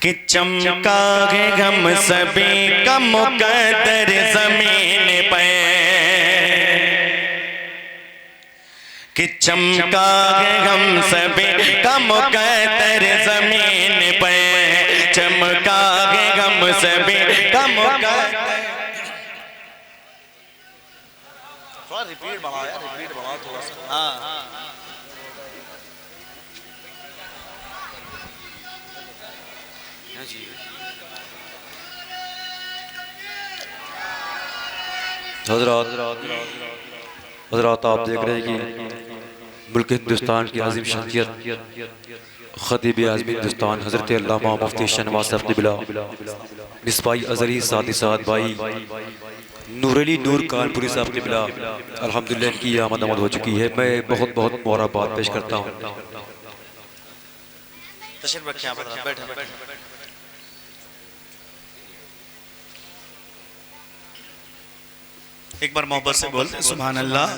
कि चमका है हम सभी का मुकद्दर ज़मीन पे, कि चमका है हम सभी का मुकद्दर ज़मीन पे, चमका है हम सभी का मुकद्दर। थोड़ा रिपीट बढ़ाओ यार, रिपीट बढ़ाओ थोड़ा सा। हाँ हज़रात आप देख रहे हैं कि मुल्क हिंदुस्तान की अज़ीम शख्सियत ख़तीब आज़म हिंदुस्तान हज़रत अल्लामा मुफ्ती शहनवाज साहब क़िबला मिसबाई अज़हरी साथ भाई नूर अली नूर कानपुरी साहब क़िबला अल्हम्दुलिल्लाह इनकी आमद हो चुकी है। मैं बहुत बहुत मुबारकबाद पेश करता हूँ। एक बार मोहब्बत से बोल दे सुभान अल्लाह,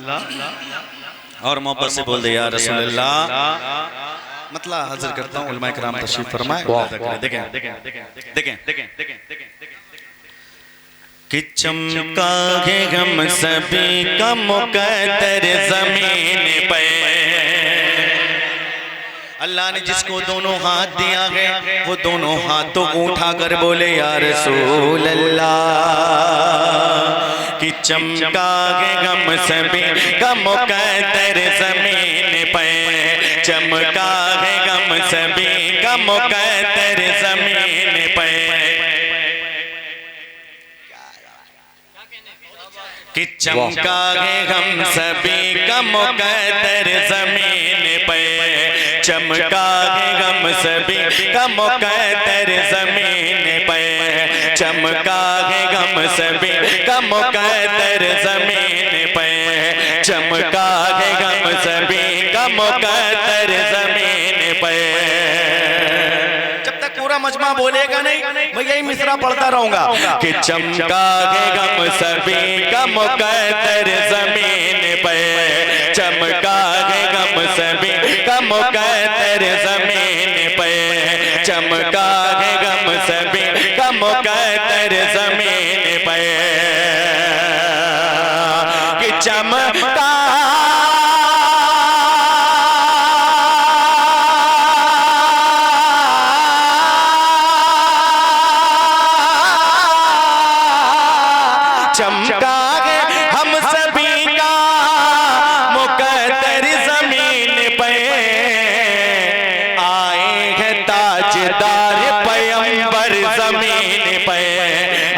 और मोहब्बत से बोल दे या रसूल अल्लाह। मतलब हाजिर करता हूँ उलमा किराम तशरीफ फरमाए। देखें कि चमका है हम सभी का मुकद्दर ज़मीन पे, अल्लाह ने जिसको दोनों हाथ दिया है वो दोनों हाथों को उठाकर बोले या रसूल अल्लाह। कि चमका है हम सभी का मुकद्दर ज़मीन पे, चमका है हम सभी का मुकद्दर ज़मीन पे, कि चमका है हम सभी का मुकद्दर ज़मीन पे, चमका है हम सभी का मुकद्दर ज़मीन पे, चमका है हम सभी का मुकद्दर ज़मीन पे, चमका है हम सभी का मुकद्दर ज़मीन पे। जब तक पूरा मजमा बोलेगा नहीं मैं यही मिसरा पढ़ता रहूंगा कि चमका है हम सभी का मुकद्दर ज़मीन पे, चमका है हम सभी का मुकद्दर ज़मीन पे, चमका है हम सभी का मुकद्दर ज़मीन पे, कि चमका चमका है हम सभी का मुकद्दर ज़मीन पे, आए हैं ताजदार पैगंबर ज़मीन पे,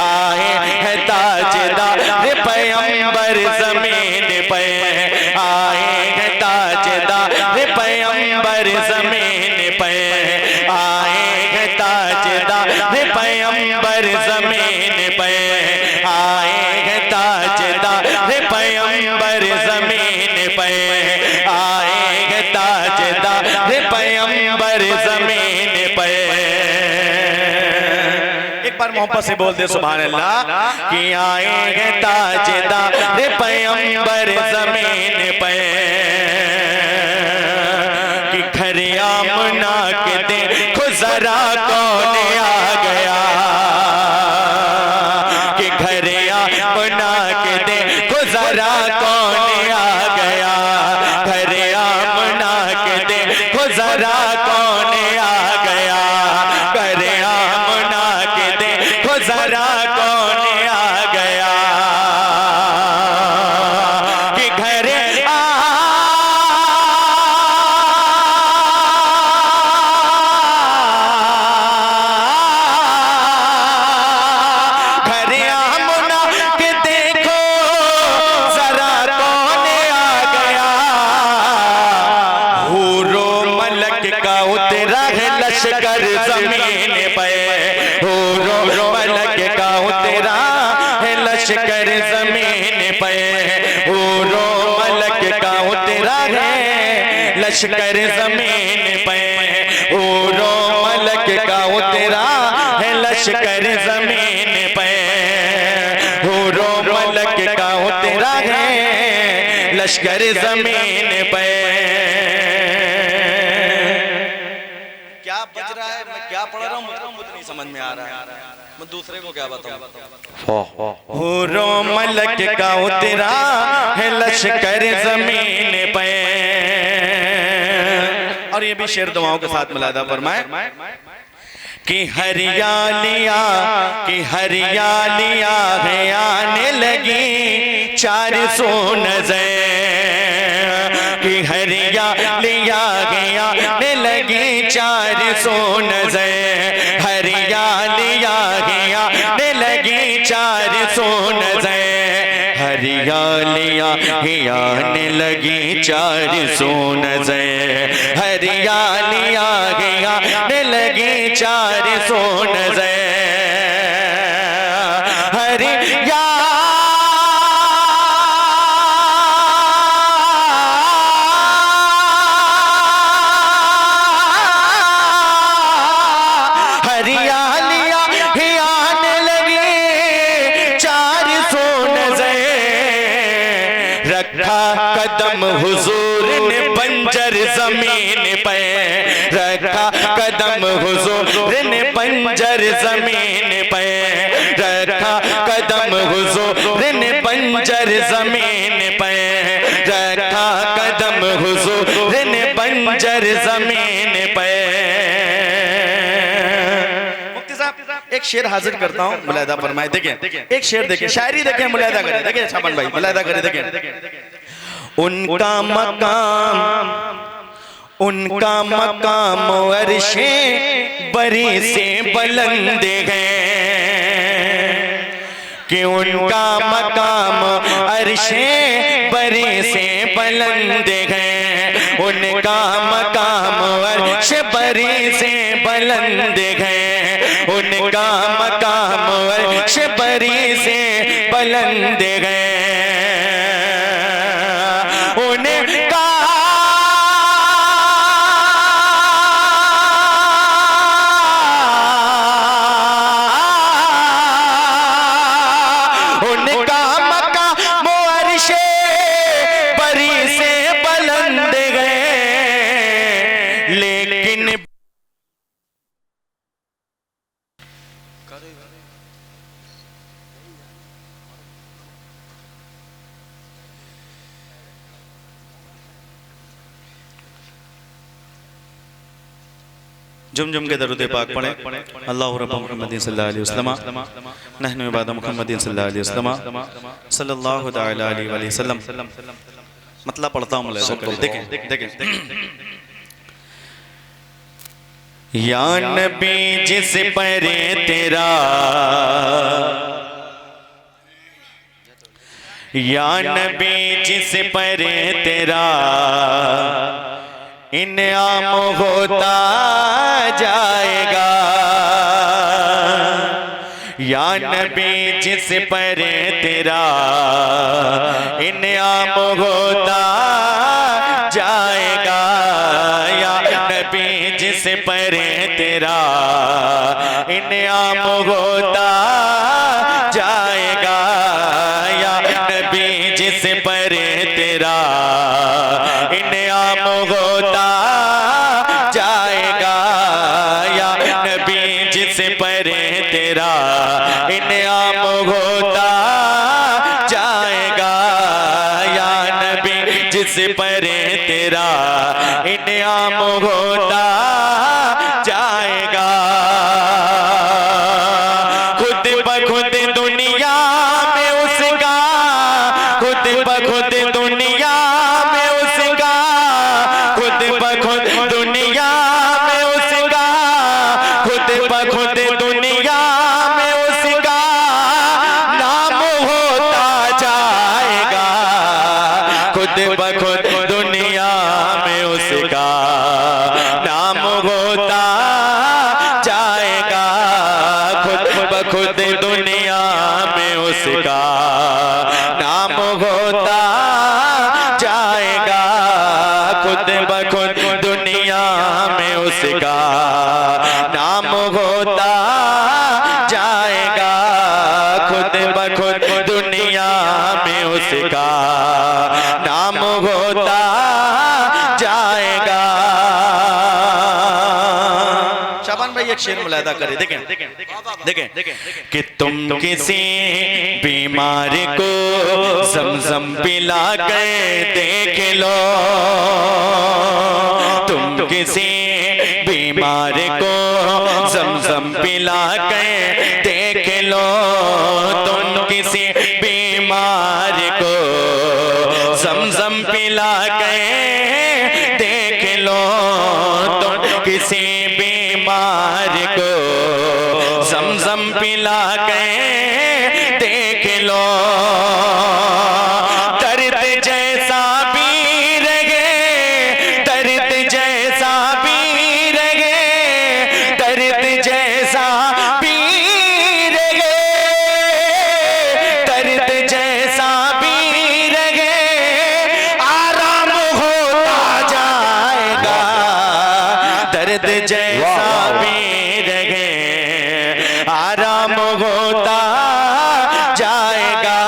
आए हैं ताजदार पैगंबर ज़मीन पे, आए हैं ताजदार पैगंबर ज़मीन पे, आए हैं ताजदार पैगंबर ज़मीन पे, आए हैं ताजदार पैगंबर ज़मीन पे, आए हैं ताजदार पैगंबर ज़मीन पे। एक बार मोहब्बत से बोल दे सुभान अल्लाह। कि आए हैं ताजदार पैगंबर ज़मीन पे, कि घर आमना के देखो जरा कौन आ गया, कि घर आमना के देखो जरा कौन आ गया, घर आमना के देखो जरा कौन आ गया, घर आमना के देखो जरा कौन आ गया, कि घर लश्कर ज़मीन पे, हो मलक का उतरा है लश्कर ज़मीन पे, हो मलक का उतरा है लश्कर ज़मीन पे, हो मलक का उतरा है लश्कर ज़मीन पे, हो मलक का उतरा है लश्कर ज़मीन पे। क्या बज रहा है, मैं क्या पढ़ रहा हूँ। खुद नहीं समझ में आ रहा है, मैं दूसरे को क्या बताऊं। हुरो मलक का उतरा है लश्कर जमीन पे। और ये भी शेर दुआओं के साथ मिलादा फरमाए कि हरियालियां है आने लगी 400 नजर, कि हरियालियां आने लगी 400 नजर, हरियालियां आने लगी 400 नजर, हरियालियां आने लगी 400 नजर, हरियालियां आने लगी 400 नजर, कदम हुजूर ने बंजर जमीन पे रखा, कदम हुजूर ने बंजर जमीन पे रखा, कदम हुजूर ने बंजर जमीन पे रखा, कदम हुजूर ने बंजर जमीन पे। मुफ्ती साहब एक शेर हाजिर करता हूँ, मुलाहिदा फरमाए। देखें एक शेर देखें, शायरी देखें, मुलाहिदा करें। देखें छापन भाई मुलाहिदा करें। देखें उनका मकाम अर्शे बरी से बुलंद है, कि उनका मकाम अर्शे बरी से बुलंद है, उनका मकाम अर्श बरी से बुलंद है, उनका मकाम अर्श बरी से बुलंद है, जुम जुम के दरूद पाक पढ़े। अल्लाहु रब्ब मुहम्मद सल्लल्लाहु अलैहि वसल्लम नहनु इबाद मुहम्मद सल्लल्लाहु अलैहि वसल्लम सल्लल्लाहु तआला अलैहि वसल्लम। मतलब पढ़ता हूँ, देखें देखें। या नबी जिस पर तेरा, या नबी जिस पर तेरा इनाम होता जाएगा, या नबी जिस पर तेरा इनाम होता जाएगा, या नबी जिस पर तेरा इनाम होता जाएगा, या नबी जिस पर तेरा इनाम होता जाएगा, या नबी जिस पर तेरा इनाम होता जाएगा, या नबी जिस पर तेरा इनाम होता जाएगा। खुद ब खुद दुनिया में उसका, खुद ब खुद दुनिया में उसका, खुद ब खुद दुनिया में उसका, खुद ब खुद दुनिया में उसका नाम होता जाएगा, खुद ब खुद दुनिया में उसका नाम होता जाएगा, खुद ब खुद दुनिया में उसका नाम होता जाएगा, खुद ब खुद दुनिया में उसका नाम होता जाएगा, खुद ब खुद दुनिया में उसका नाम होता जाएगा। शाबान भाई एक शेर मुलाहिदा करें, देखें देखें कि तुम किसी बीमार को ज़मज़म पिला कर देख लो, तुम किसी बीमार को ज़मज़म पिला कर देख लो, तुम किसी बीमार को ज़मज़म पिला कर देख लो, तुम किसी बीमार को ज़मज़म पिला कर देख लो, दर्द जैसा भी रहे, दर्द जैसा भी रहे, दर्द जैसा भी रहे, दर्द जैसा भी रहे, आराम होता जाएगा, दर्द जैसा भी रहे, आराम होता जाएगा,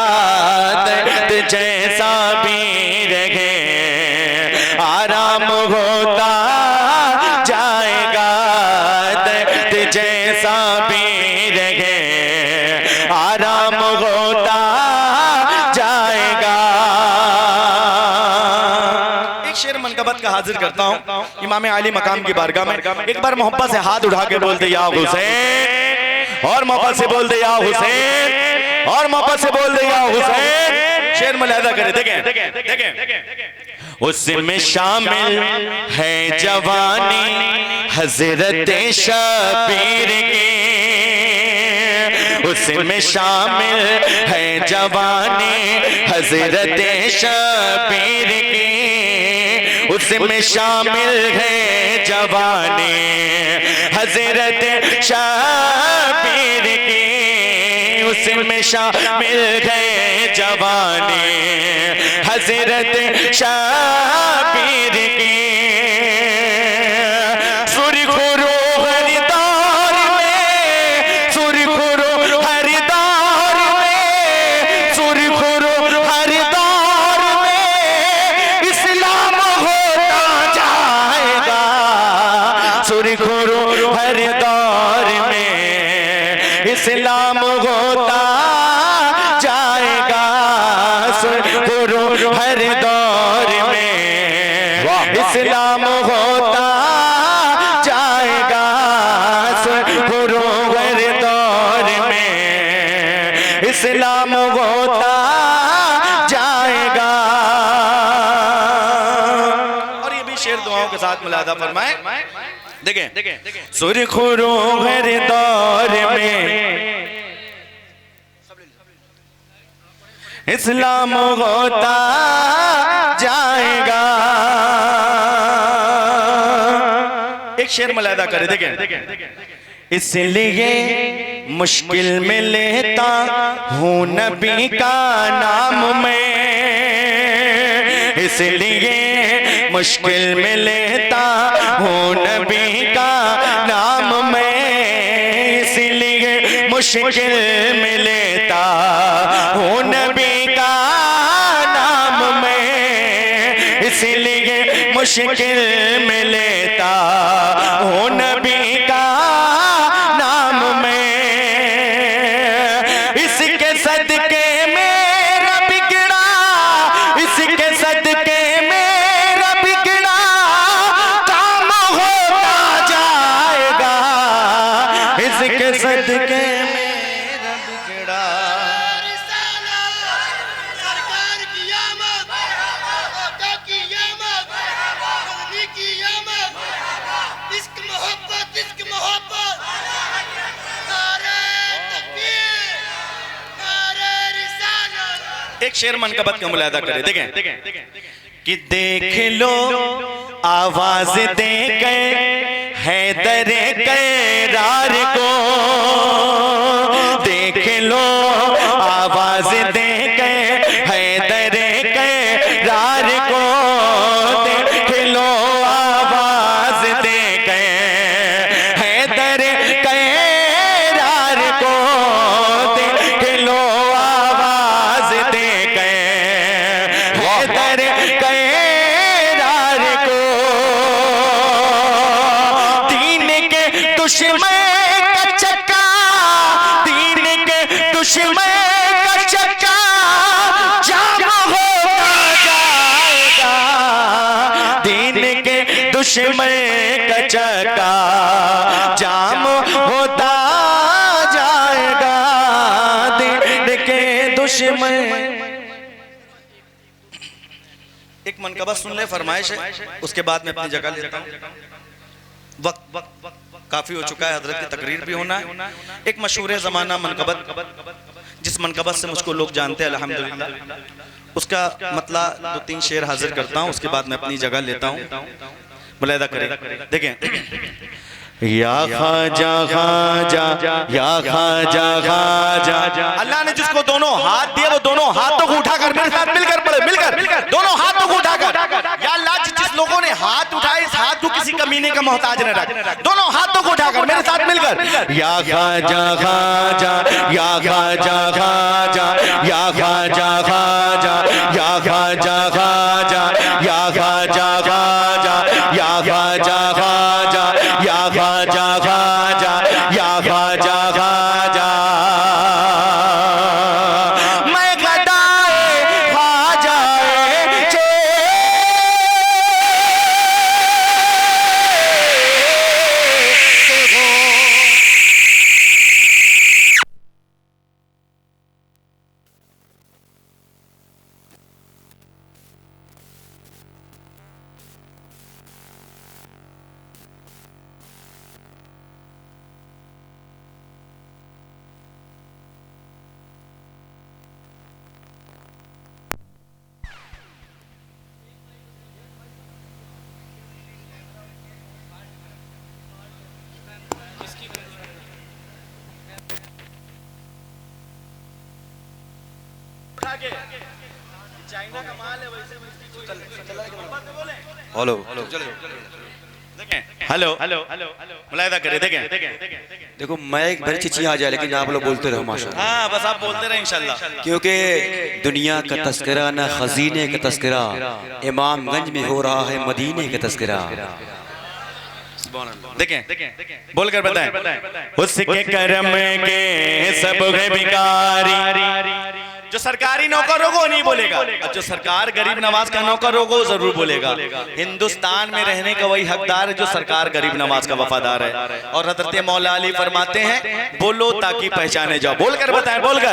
दर्द जैसा भी रहे, आराम होता जाएगा, दर्द जैसा भी रहे, आराम होता जाएगा। एक शेर मनकबत का हाजिर करता हूँ इमाम आली मकाम की बारगाह में। एक बार मोहब्बत से हाथ उठा के बोल दे या हुसैन, और मोहब्बत से बोल दे या हुसैन, और मोहब्बत से बोल दे या हुसैन। शेर मुलाहिदा करें, देखें देखें उसमें शामिल है जवानी हजरत शबीर की, उसमें शामिल है जवानी हजरत शबीर की, उसमें शामिल है जवानी हजरत शबीर की, उसमें शामिल है जवानी हजरत शबीर की। सुरखुरो हर दौर में, सुरखुरो हर दौर में, सुरखुरो हर दौर में, इस्लाम होता जाएगा, सुरखुरो हर दौर में, इस्लाम होता जाएगा, सुरखुरो हर दौर में, इस्लाम होता जाएगा, सुरखुरो हर दौर में, इस्लाम होता जाएगा। और ये भी शेर दुआओं के साथ मुलाहिदा फरमाए, देखें सुरखुरो हर दौर में, इस्लाम होता जाएगा। एक शेर मुलाहिदा करें, देखें इसलिए मुश्किल में लेता हूँ नबी का नाम मैं, इसलिए मुश्किल में लेता हूँ नबी का नाम मैं, इसलिए मुश्किल में लेता हूँ नबी का नाम मैं, इसलिए मुश्किल में लेता हूँ नबी का नाम मैं, इसके सदके मेरा बिगड़ा, इसके सदके मेरा बिगड़ा काम होता जाएगा, इसके सदके मेरा बिगड़ा। सरकार की आमद, आका की आमद, मदनी की आमद, इश्क मोहब्बत, इश्क मोहब्बत, नारे तकबीर, नारे रिसालत। एक शेर मनकबत का मुलाहिदा करें, देखें कि देख लो आवाज दे गए हैदर करार को, देख लो आवाज दे गए हैदर करार को, देख लो आवाज दे गए हैदर करार को, देख लो आवाज दे गए हैदर करार को, दीन के दुश्मन दुश्मन का चक्का जाम होता जाएगा, दिल के दुश्मन। एक मनकबत सुन ले, फरमाइश है, उसके बाद मैं अपनी जगह लेता हूँ। वक्त काफी हो चुका है, हजरत की तकरीर भी होना है। एक मशहूर ज़माना मनकबत, जिस मनकबत से मुझको लोग जानते हैं अल्हम्दुलिल्लाह, उसका मतलब 2-3 शेर हाजिर करता हूँ, उसके बाद मैं अपनी जगह लेता हूँ। मुलाहिदा करें, देखें। या खाजा खाजा या खाजा खाजा, अल्लाह ने जिसको दोनों हाथ दिए वो दोनों हाथों को उठाकर मेरे साथ मिलकर पढ़े, मिलकर दोनों हाथों को उठाकर। या अल्लाह जिस लोगों ने हाथ उठाए, इस हाथ को किसी कमीने का मोहताज न रख, दोनों हाथों को उठाकर मेरे साथ मिलकर। या खाजा खाजा या खाजा खाजा या खाजा खाजा या खाजा खाजा या खाजा खाजा या खाजा खाजा या खाजा खाजा या खाजा खाजा, मैं गदाए खाजाए चाइना का माल है वैसे। हेलो हेलो हेलो मुलाहिदा करें, देखें। देखो, मैं एक बड़ी चीज़ आ जाए, लेकिन आप लोग बोलते रहो माशाल्लाह। हाँ, बस आप बोलते रहे इंशाल्लाह, क्योंकि दुनिया का तस्करा न खजीने का तस्करा, इमामगंज में हो रहा है मदीने का तस्करा। देखें, बोलकर बताएं। उसके करम के सब है भिखारी, जो सरकारी नौकर होगा नहीं बोलेगा, और जो सरकार गरीब नवाज का नौकर होगा वो जरूर बोलेगा। हिंदुस्तान में रहने का वही हकदार है जो सरकार गरीब नवाज का वफादार है। और हजरत मौला अली फरमाते हैं, बोलो ताकि पहचाने जाओ। बोलकर बताएं, बोलकर।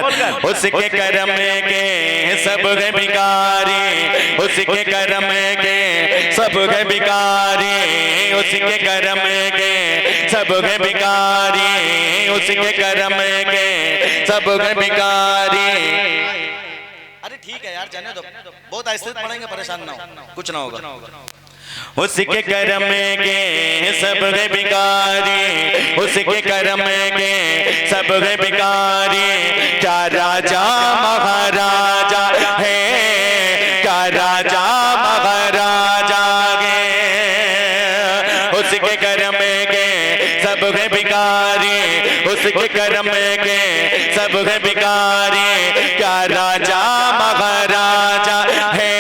उसके करम के सब है भिखारी, उसके करम के सब है भिखारी, उसके करम के सब है भिखारी, उसके करम के सब है भिखारी। अरे ठीक है यार, जाने दो, बहुत ऐसे पढ़ेंगे, परेशान ना हो, कुछ ना होगा। उसके करम के सब है भिखारी, उसके करम के सब है भिखारी। क्या राजा महाराजा है, क्या राजा महाराजा गे, उसके करम के सब है भिखारी, उसके करम के सब है भिखारी। क्या राजा महाराजा है,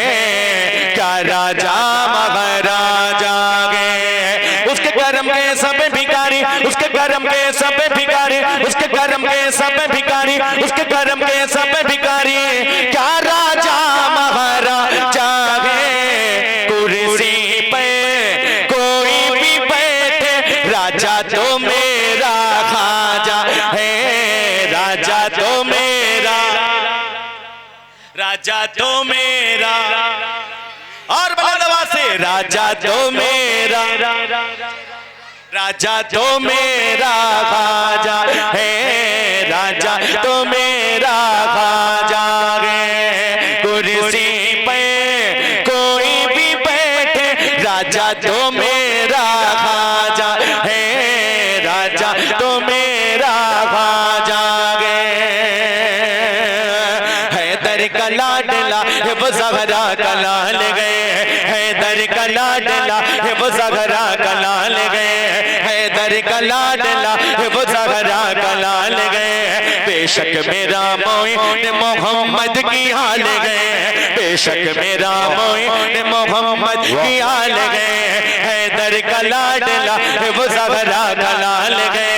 क्या राजा महाराजा गे, उसके करम के सब भिखारी, उसके करम के सब भिखारी, उसके करम के सब भिखारी, उसके करम के सब भिखारी। क्या राजा महाराजा है, कुर्सी पे कोई भी बैठे, राजा तो मेरा खाजा है, राजा तो मेरा, राजा तो मेरा। और बुलंद आवाज से, राजा तो मेरा, राजा तो मेरा खाजा है, राजा तो मेरा खाजा है। कुर्सी पे कोई भी बैठे, राजा तो मेरा खाजा है, राजा तो मेरा खाजा है। हैदर का लाडला वो ज़हरा का लाल गए, हैदर का लाडला वो ज़हरा का लाल गए, हैदर का लाडला वो ज़हरा का लाल गए। बेशक मेरा मोइन मोहम्मद की हाल गए, बेशक मेरा मोइन मोहम्मद की हाल गए। हैदर का लाडला वो ज़हरा का लाल गए,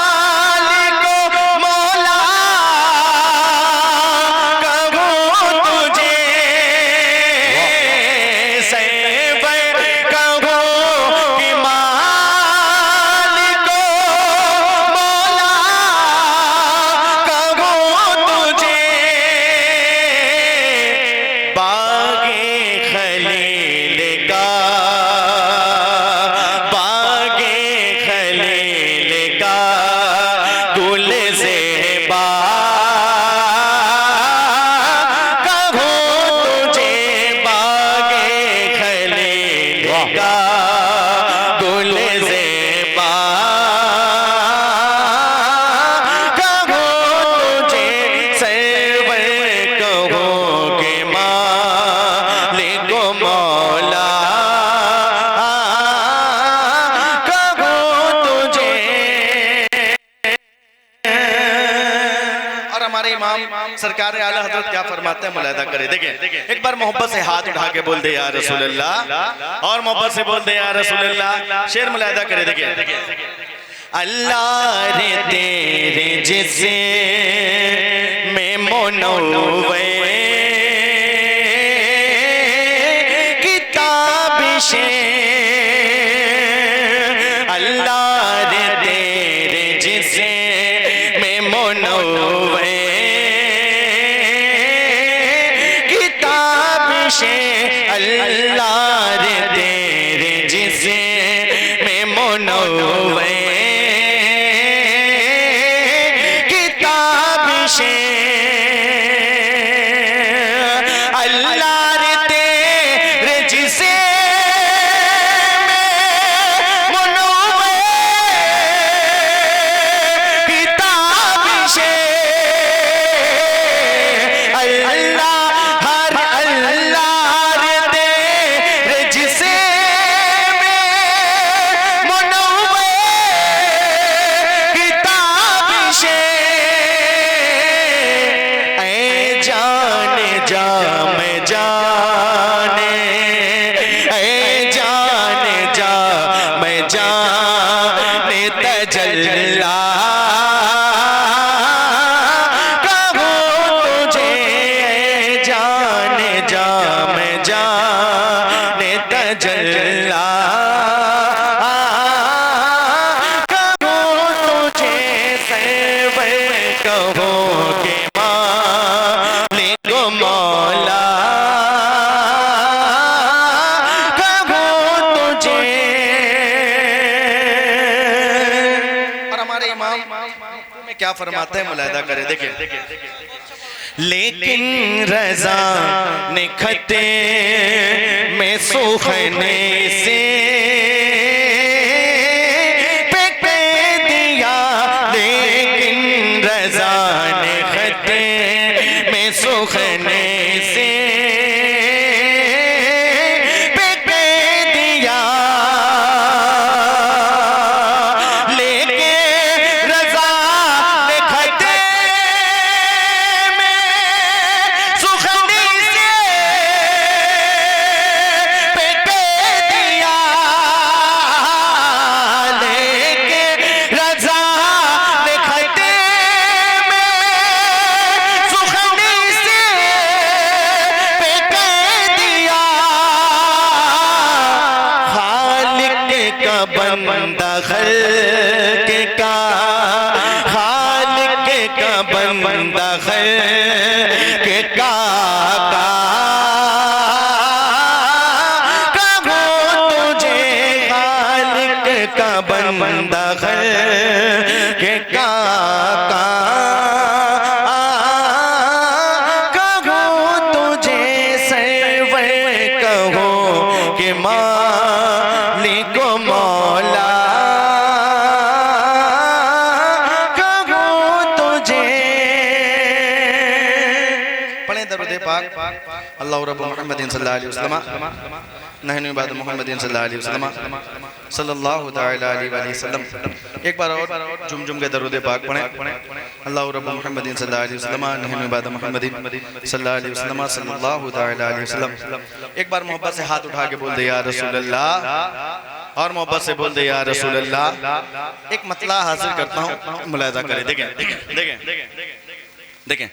हमारे इमाम सरकार आला हजरत क्या फरमाते हैं, मुलाहिदा करें। देखें, एक बार मोहब्बत से हाथ उठा के बोल दे या रसूल अल्लाह, और मोहब्बत से बोल दे या रसूल अल्लाह। शेर मुलाहिदा करें। देखें, अल्लाह रे तेरे जिसे में मुनव्वर किताबिशे, अल्लाह रे तेरे जिसे में मुनव्वर किताबिशे, अल्लाह रे तेरे जिसे में मुनव्वर किताबिशे, अल्लाह रे तेरे जिसे में मुनव्वर किताबिशे, अल्लाह हर अल्लाह रे तेरे जिसे में मुनव्वर किताबिशे, ऐ जाने जा मैं जाने, ऐ जाने जा मैं जाने तजल्ला कहूँ तुझे, ऐ जाने जा मैं जाने तजल्ला कहूँ तुझे, सरवर कहूँ के मालिक मौला कहूँ तुझे। और हमारे इमाम में क्या फरमाते हैं, मुलाहिदा करें। देखिए, लेकिन रज़ा ने खते में सुखने से फेंक दिया, लेकिन रज़ा ने खते में सुखने से फेंक दिया, लेके रज़ा ने खते में सुखने से फेंक दिया, लेके रज़ा ने खते में सुखने से फेंक दिया, खालिक का बंदा खल्क का, खालिक का बंदा खल्क का कहूँ तुझे, खालिक का बंदा खल्क का कहूँ तुझे, सरवर कहूँ कि मालिक मौला कहूँ तुझे। पढ़ें दरूद पाक, अल्लाह रब्बु मुहम्मदिन सल्लल्लाहु अलैहि वसल्लम, नहनु इबाद मुहम्मदिन सल्लल्लाहु अलैहि वसल्लम, सल्लल्लाहु तआला अलैहि वसल्लम। एक बार और झुम के दरूद पाक पढ़ें, अल्लाह रब्बु मुहम्मदिन सल्लल्लाहु अलैहि वसल्लम, नहनु इबाद मुहम्मदिन सल्लल्लाहु अलैहि वसल्लम, सल्लल्लाहु तआला अलैहि वसल्लम। एक बार मोहब्बत से हाथ उठा के बोल दे या रसूल अल्लाह, और मोहब्बत से बोल दे या रसूल अल्लाह। एक मतला हासिल करता हूँ, मुलाहिदा करें। देखें,